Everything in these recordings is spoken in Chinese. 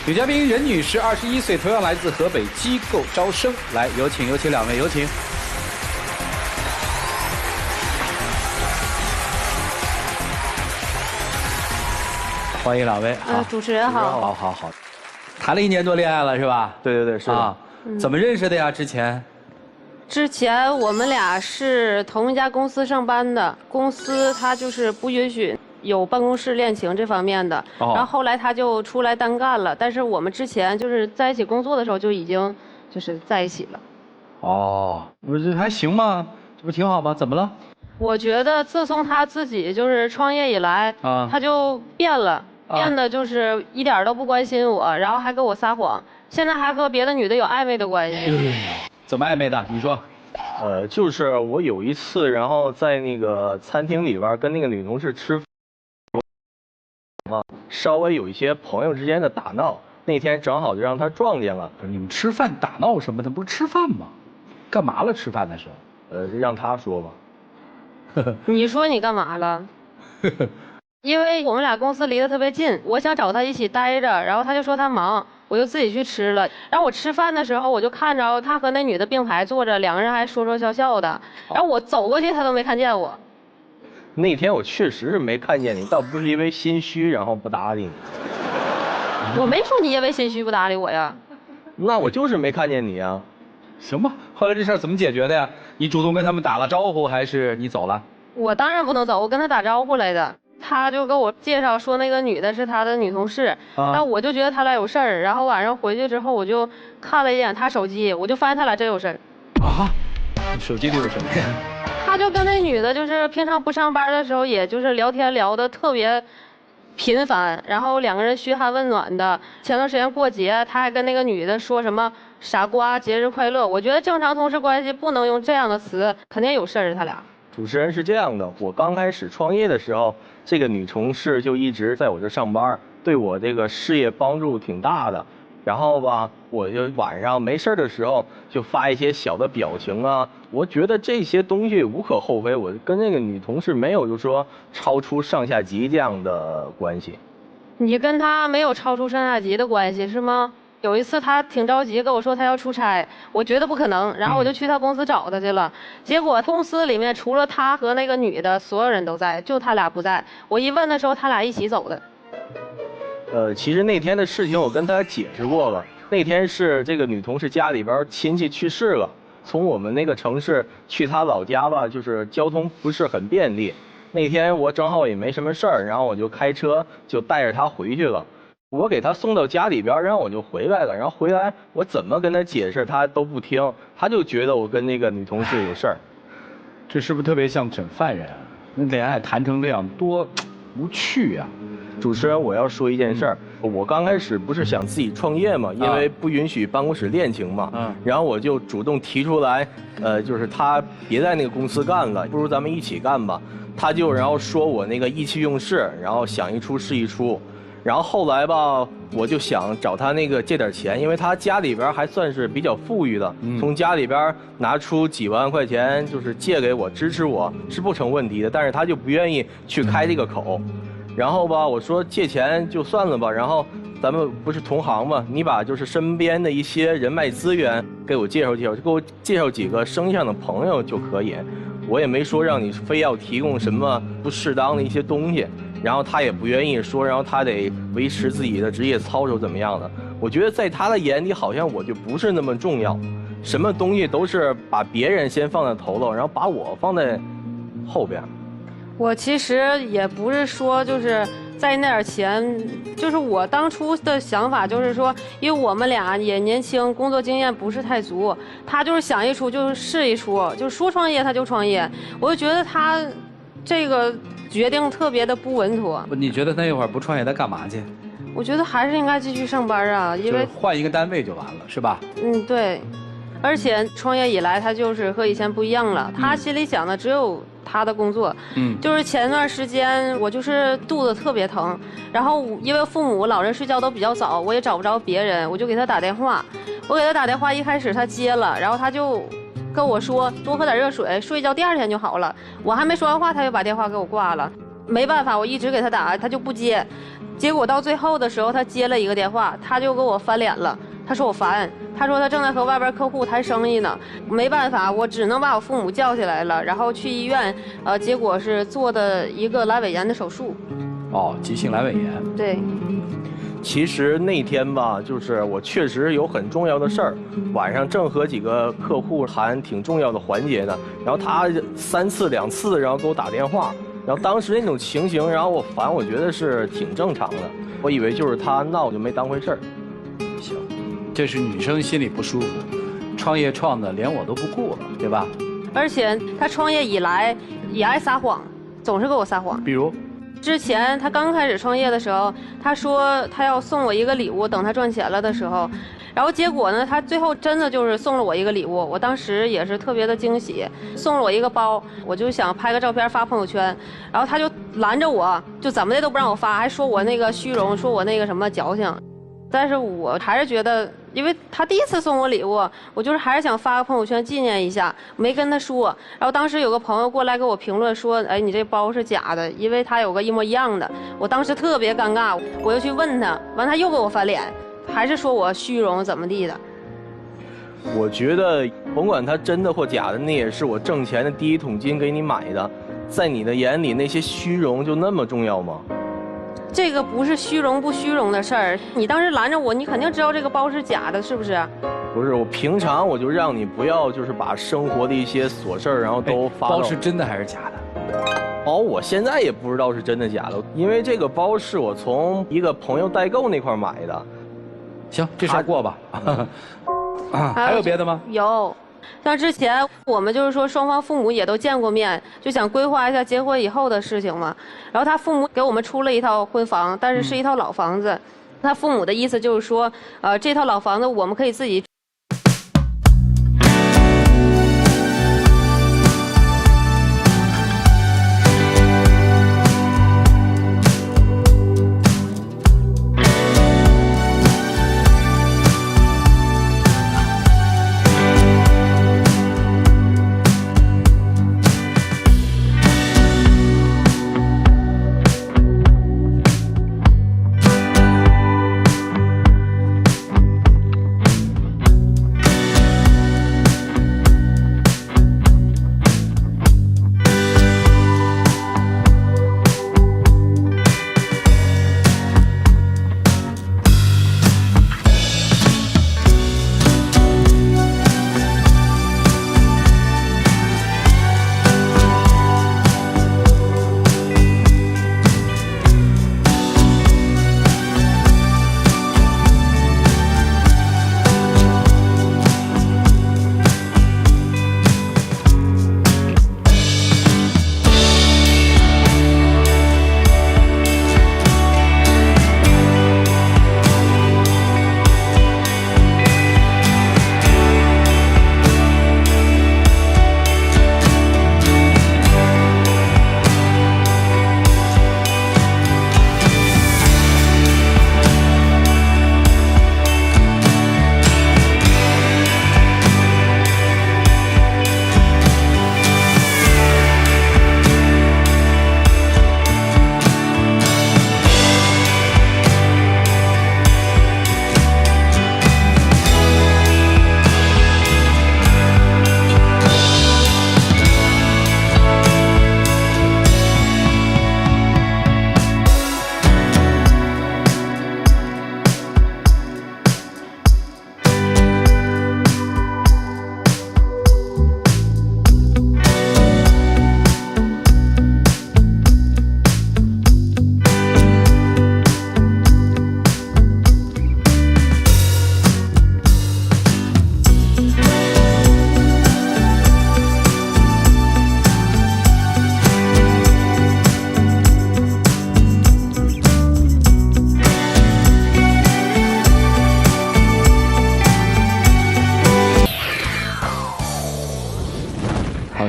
女嘉宾任女士，21岁，同样来自河北机构招生。来，有请两位，有请。欢迎两位。主持人好。好。谈了1年多恋爱了是吧？对，是啊。怎么认识的呀？之前我们俩是同一家公司上班的，公司它就是不允许有办公室恋情这方面的。然后后来他就出来单干了，但是我们之前就是在一起工作的时候就已经就是在一起了。不是还行吗？这不挺好吗？怎么了？我觉得自从他自己就是创业以来，他就变了，变得就是一点都不关心我，然后还跟我撒谎，现在还和别的女的有暧昧的关系。怎么暧昧的？你说。就是我有一次，然后在那个餐厅里边跟那个女同事吃饭，稍微有一些朋友之间的打闹，那天正好就让她撞见了。你们吃饭打闹什么的，不是吃饭吗？干嘛了？吃饭的时候？让她说吧。你说你干嘛了？因为我们俩公司离得特别近，我想找他一起待着，然后他就说他忙，我就自己去吃了。然后我吃饭的时候，我就看着他和那女的并排坐着，两个人还说说笑笑的。然后我走过去，他都没看见我。那天我确实是没看见你，倒不是因为心虚然后不搭理你。我没说你因为心虚不搭理我呀。那我就是没看见你啊。行吧，后来这事儿怎么解决的呀？你主动跟他们打了招呼，还是你走了？我当然不能走，我跟他打招呼来的。他就跟我介绍说那个女的是他的女同事，那我就觉得他俩有事儿，然后晚上回去之后我就看了一眼他手机，我就发现他俩真有事儿。你手机里有什么呀？他就跟那女的，就是平常不上班的时候，也就是聊天聊得特别频繁，然后两个人嘘寒问暖的。前段时间过节，他还跟那个女的说什么傻瓜节日快乐。我觉得正常同事关系不能用这样的词，肯定有事儿他俩。主持人是这样的，我刚开始创业的时候，这个女同事就一直在我这上班，对我这个事业帮助挺大的。然后吧，我就晚上没事的时候就发一些小的表情啊，我觉得这些东西无可厚非，我跟那个女同事没有就说超出上下级这样的关系。你跟她没有超出上下级的关系是吗？有一次他挺着急跟我说他要出差，我觉得不可能，然后我就去他公司找他去了。结果公司里面除了他和那个女的，所有人都在，就他俩不在。我一问的时候，他俩一起走的。其实那天的事情我跟他解释过了，那天是这个女同事家里边亲戚去世了，从我们那个城市去她老家吧，就是交通不是很便利。那天我正好也没什么事儿，然后我就开车就带着她回去了。我给他送到家里边，然后我就回来了。然后回来我怎么跟他解释，他都不听，他就觉得我跟那个女同事有事儿。这是不是特别像整犯人啊？那恋爱谈成这样多无趣啊！主持人，我要说一件事儿，我刚开始不是想自己创业嘛，因为不允许办公室恋情嘛，然后我就主动提出来，就是他别在那个公司干了，不如咱们一起干吧。他就然后说我那个意气用事，然后想一出是一出。然后后来吧，我就想找他那个借点钱，因为他家里边还算是比较富裕的，从家里边拿出几万块钱，就是借给我支持我是不成问题的。但是他就不愿意去开这个口，然后吧，我说借钱就算了吧，然后咱们不是同行嘛，你把就是身边的一些人脉资源给我介绍介绍，就给我介绍几个生意上的朋友就可以。我也没说让你非要提供什么不适当的一些东西。然后他也不愿意说，然后他得维持自己的职业操守怎么样的？我觉得在他的眼里，好像我就不是那么重要，什么东西都是把别人先放在头头，然后把我放在后边。我其实也不是说就是在那点钱，就是我当初的想法就是说，因为我们俩也年轻，工作经验不是太足，他就是想一出就是试一出，就是说创业他就创业，我就觉得他这个决定特别的不稳妥。你觉得他一会儿不创业他干嘛去？我觉得还是应该继续上班啊，因为换一个单位就完了，是吧？对，而且创业以来他就是和以前不一样了，他心里想的只有他的工作。就是前段时间我就是肚子特别疼，然后因为父母老人睡觉都比较早，我也找不着别人，我就给他打电话。我给他打电话，一开始他接了，然后他就跟我说多喝点热水，睡一觉第二天就好了。我还没说完话，他就把电话给我挂了。没办法，我一直给他打，他就不接。结果到最后的时候，他接了一个电话，他就给我翻脸了。他说我烦，他说他正在和外边客户谈生意呢，没办法，我只能把我父母叫起来了，然后去医院，结果是做的一个阑尾炎的手术。哦，急性阑尾炎。对。其实那天吧，就是我确实有很重要的事儿，晚上正和几个客户谈挺重要的环节呢，然后他3次2次，然后给我打电话，然后当时那种情形，然后我烦，我觉得是挺正常的，我以为就是他闹，就没当回事儿。行，这是女生心里不舒服，创业创的连我都不顾了，对吧？而且他创业以来也爱撒谎，总是给我撒谎。比如，之前他刚开始创业的时候，他说他要送我一个礼物，等他赚钱了的时候，然后结果呢，他最后真的就是送了我一个礼物，我当时也是特别的惊喜，送了我一个包，我就想拍个照片发朋友圈，然后他就拦着我，就怎么的都不让我发，还说我那个虚荣，说我那个什么矫情。但是我还是觉得，因为他第一次送我礼物，我就是还是想发个朋友圈纪念一下，没跟他说。然后当时有个朋友过来给我评论说，哎，你这包是假的，因为他有个一模一样的。我当时特别尴尬，我又去问他，完他又给我翻脸，还是说我虚荣怎么地的。我觉得甭管他真的或假的，那也是我挣钱的第一桶金给你买的，在你的眼里那些虚荣就那么重要吗？这个不是虚荣不虚荣的事儿，你当时拦着我，你肯定知道这个包是假的，是不是？不是，我平常我就让你不要就是把生活的一些琐事儿，然后都发到。包是真的还是假的？包我现在也不知道是真的假的，因为这个包是我从一个朋友代购那块买的。行，这事儿过吧。还有别的吗？有。像之前我们就是说双方父母也都见过面，就想规划一下结婚以后的事情嘛。然后他父母给我们出了一套婚房，但是是一套老房子。他父母的意思就是说，这套老房子我们可以自己。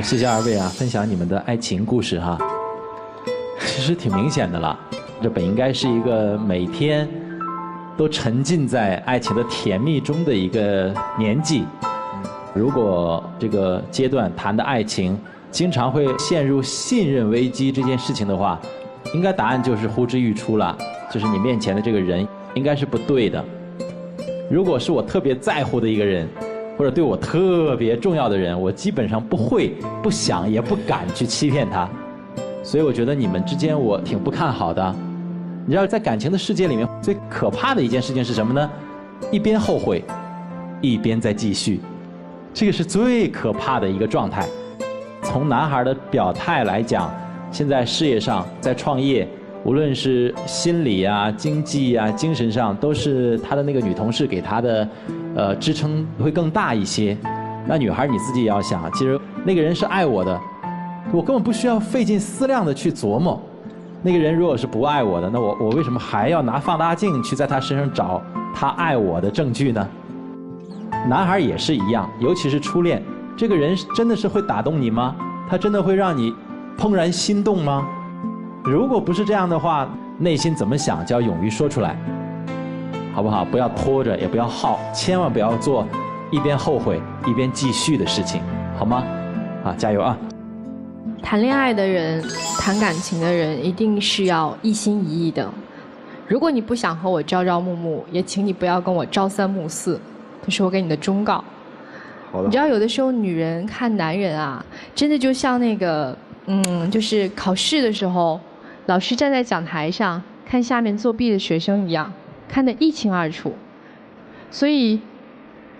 谢谢二位啊，分享你们的爱情故事哈。其实挺明显的了，这本应该是一个每天都沉浸在爱情的甜蜜中的一个年纪。如果这个阶段谈的爱情经常会陷入信任危机这件事情的话，应该答案就是呼之欲出了。就是你面前的这个人应该是不对的。如果是我特别在乎的一个人，或者对我特别重要的人，我基本上不会、不想也不敢去欺骗他。所以我觉得你们之间我挺不看好的。你知道，在感情的世界里面，最可怕的一件事情是什么呢？一边后悔，一边在继续，这个是最可怕的一个状态。从男孩的表态来讲，现在事业上在创业，无论是心理啊、经济啊、精神上，都是他的那个女同事给他的支撑会更大一些。那女孩你自己也要想，其实那个人是爱我的，我根本不需要费尽思量的去琢磨。那个人如果是不爱我的，那我为什么还要拿放大镜去在他身上找他爱我的证据呢？男孩也是一样，尤其是初恋，这个人真的是会打动你吗？他真的会让你怦然心动吗？如果不是这样的话，内心怎么想就要勇于说出来，好不好？不要拖着，也不要耗，千万不要做一边后悔一边继续的事情，好吗？啊，加油啊！谈恋爱的人，谈感情的人，一定是要一心一意的。如果你不想和我朝朝暮暮，也请你不要跟我朝三暮四，这是我给你的忠告。好的。你知道，有的时候女人看男人啊，真的就像那个，就是考试的时候，老师站在讲台上看下面作弊的学生一样，看得一清二楚。所以，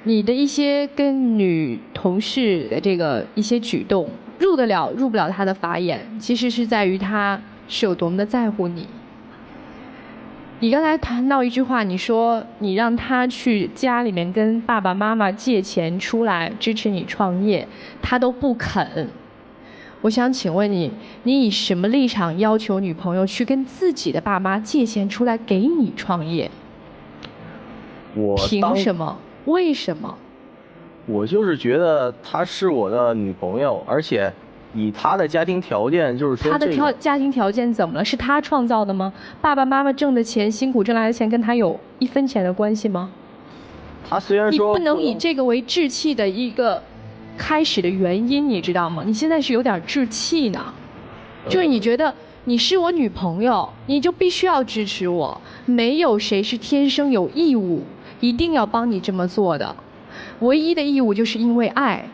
你的一些跟女同事的这个一些举动，入不了他的法眼，其实是在于他是有多么的在乎你。你刚才谈到一句话，你说你让他去家里面跟爸爸妈妈借钱出来支持你创业，他都不肯。我想请问你，你以什么立场要求女朋友去跟自己的爸妈借钱出来给你创业？凭什么？为什么？我就是觉得她是我的女朋友，而且以她的家庭条件，就是说、她的家庭条件怎么了？是她创造的吗？爸爸妈妈挣的钱，辛苦挣来的钱，跟她有一分钱的关系吗？她虽然说你不能以这个为置气的一个开始的原因，你知道吗？你现在是有点置气呢，就是你觉得你是我女朋友，你就必须要支持我，没有谁是天生有义务一定要帮你这么做的。唯一的义务就是因为爱，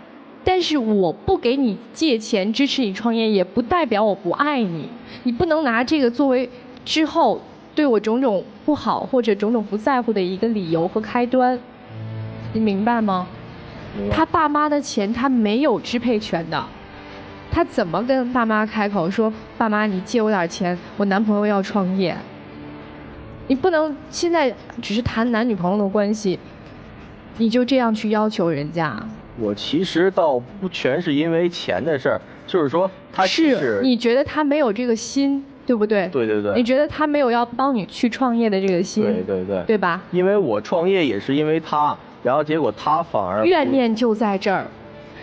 但是我不给你借钱支持你创业，也不代表我不爱你。你不能拿这个作为之后对我种种不好或者种种不在乎的一个理由和开端，你明白吗？他爸妈的钱他没有支配权的，他怎么跟爸妈开口说爸妈你借我点钱，我男朋友要创业？你不能现在只是谈男女朋友的关系，你就这样去要求人家。我其实倒不全是因为钱的事儿，就是说他是你觉得他没有这个心，对不对？对对对。你觉得他没有要帮你去创业的这个心，对对对，对吧？因为我创业也是因为他，然后结果他反而怨念就在这儿。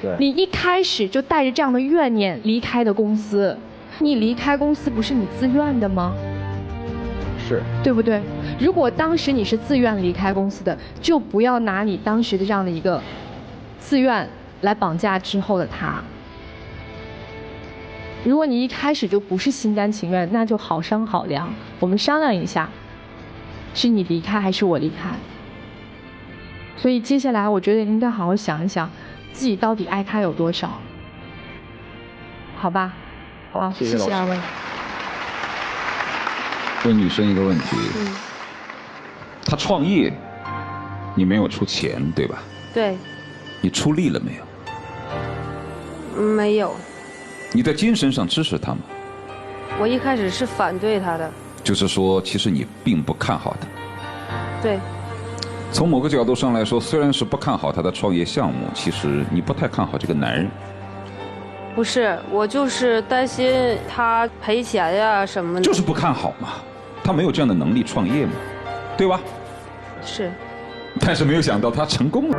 对，你一开始就带着这样的怨念离开的公司，你离开公司不是你自愿的吗？是，对不对？如果当时你是自愿离开公司的，就不要拿你当时的这样的一个自愿来绑架之后的他。如果你一开始就不是心甘情愿，那就好商好量，我们商量一下，是你离开还是我离开？所以接下来我觉得你应该好好想一想，自己到底爱他有多少，好吧？好，谢谢二位。问女生一个问题，她创业，你没有出钱对吧？对。你出力了没有？没有。你在精神上支持她吗？我一开始是反对她的。就是说，其实你并不看好她。对。从某个角度上来说，虽然是不看好她的创业项目，其实你不太看好这个男人。不是，我就是担心他赔钱呀什么的。就是不看好嘛，他没有这样的能力创业嘛，对吧？是。但是没有想到他成功了。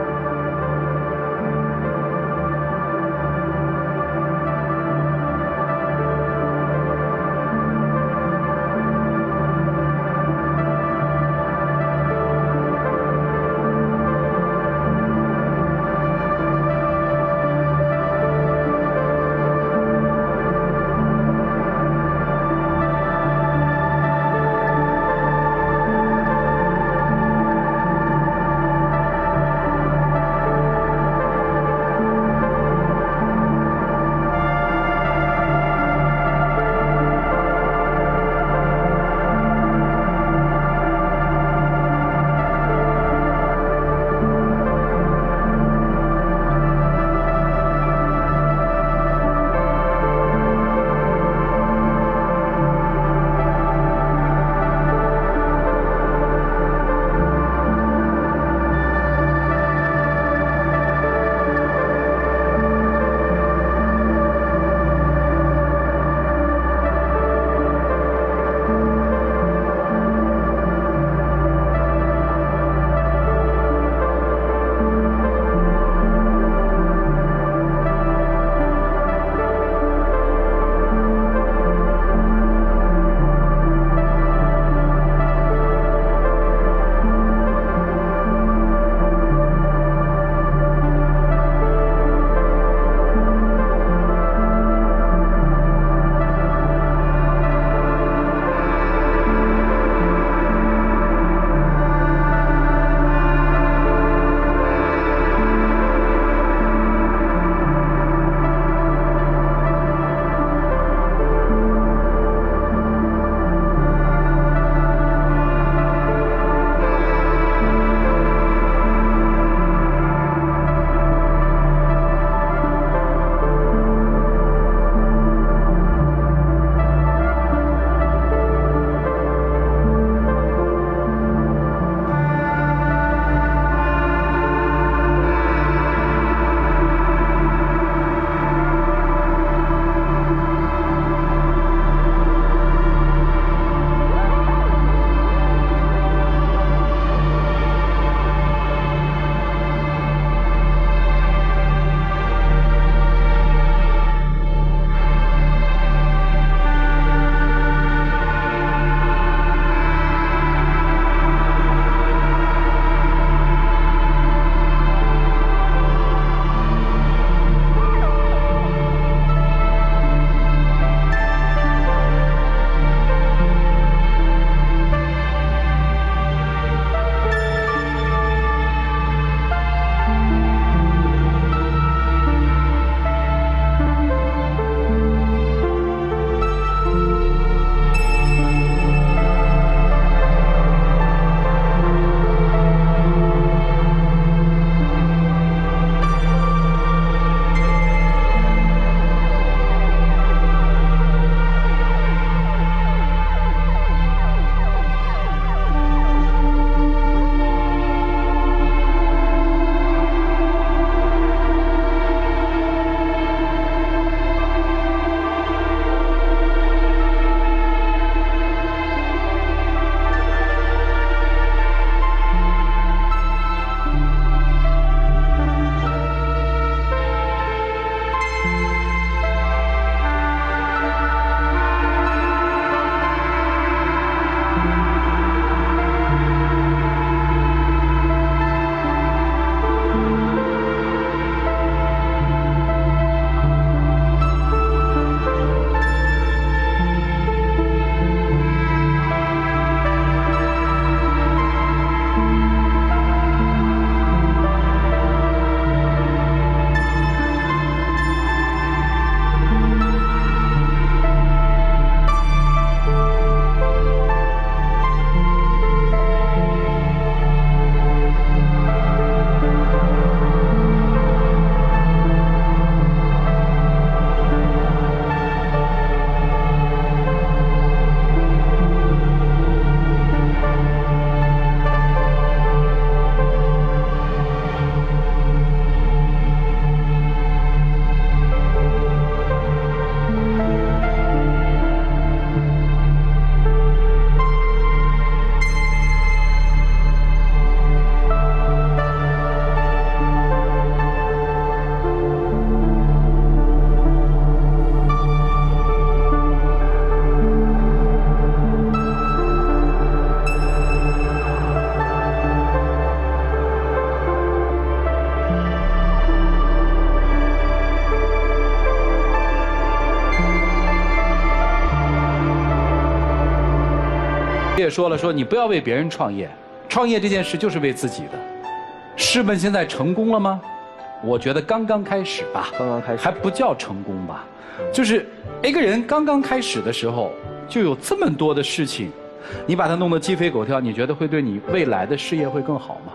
也说了，说你不要为别人创业，创业这件事就是为自己的。试问现在成功了吗？我觉得刚刚开始吧，刚刚开始还不叫成功吧。就是一个人刚刚开始的时候，就有这么多的事情，你把它弄得鸡飞狗跳，你觉得会对你未来的事业会更好吗？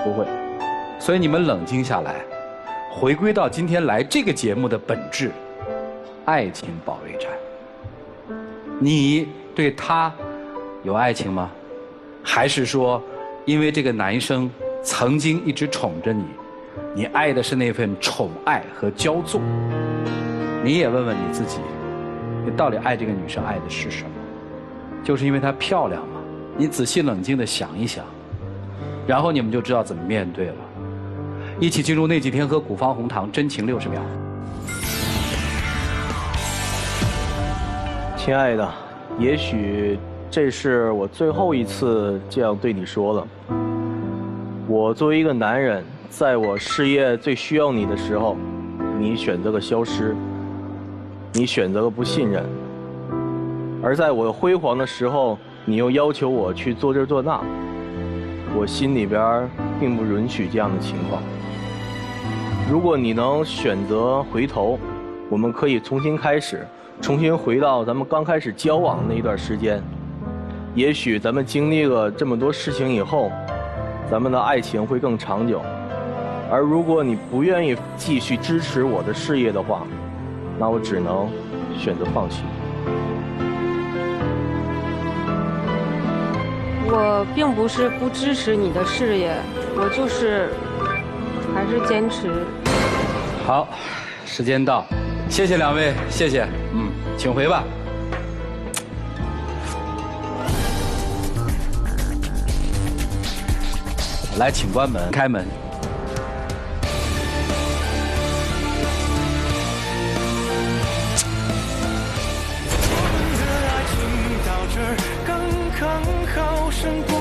不会。所以你们冷静下来，回归到今天来这个节目的本质，爱情保卫战。你对他有爱情吗？还是说，因为这个男生曾经一直宠着你，你爱的是那份宠爱和骄纵？你也问问你自己，你到底爱这个女生爱的是什么？就是因为她漂亮吗？你仔细冷静地想一想，然后你们就知道怎么面对了。一起进入那几天喝古方红糖真情60秒。亲爱的，也许这是我最后一次这样对你说了。我作为一个男人，在我事业最需要你的时候，你选择了消失，你选择了不信任；而在我辉煌的时候，你又要求我去做这做那，我心里边并不允许这样的情况。如果你能选择回头，我们可以重新开始，重新回到咱们刚开始交往的那一段时间。也许咱们经历了这么多事情以后，咱们的爱情会更长久。而如果你不愿意继续支持我的事业的话，那我只能选择放弃。我并不是不支持你的事业，我就是还是坚持。好，时间到，谢谢两位，谢谢，请回吧。来，请关门，开门。我们的爱情到这儿刚刚好，剩不